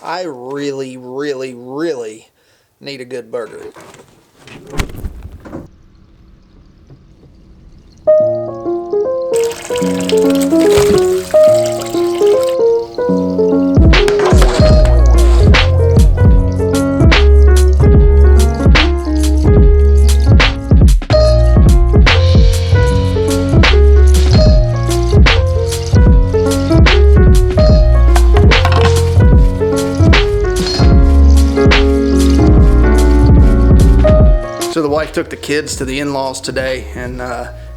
I really, really, really need a good burger. So the wife took the kids to the in-laws today, and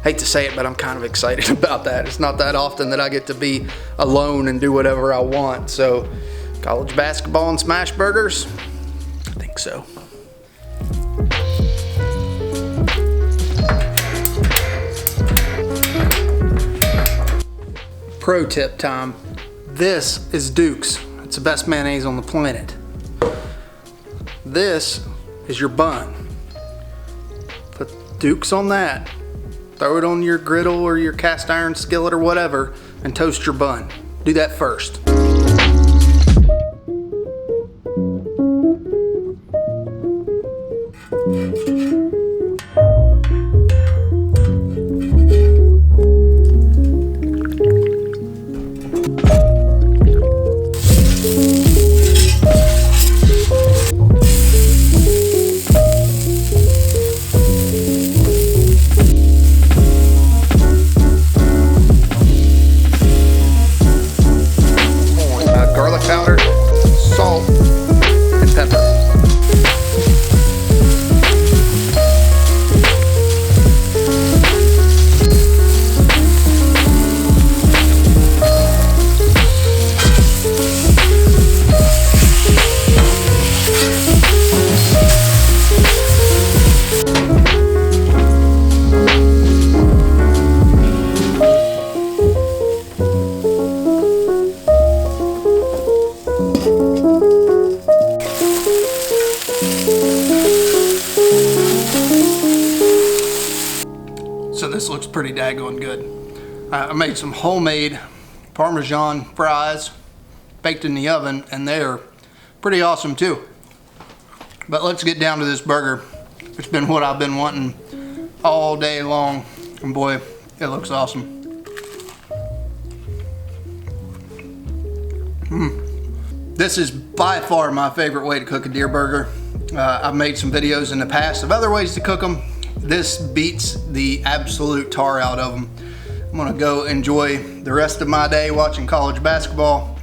hate to say it, but I'm kind of excited about that. It's not that often that I get to be alone and do whatever I want. So college basketball and smash burgers? I think so. Pro tip time. This is Duke's. It's the best mayonnaise on the planet. This is your bun. Put Duke's on that. Throw it on your griddle or your cast iron skillet or whatever and toast your bun. Do that first. Garlic powder, salt, and pepper. So this looks pretty daggone good. I made some homemade Parmesan fries, baked in the oven, and they're pretty awesome too. But let's get down to this burger. It's been what I've been wanting all day long, and boy, it looks awesome. This is by far my favorite way to cook a deer burger. I've made some videos in the past of other ways to cook them. This beats the absolute tar out of them. I'm gonna go enjoy the rest of my day watching college basketball,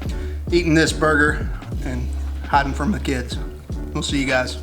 eating this burger, and hiding from the kids. We'll see you guys.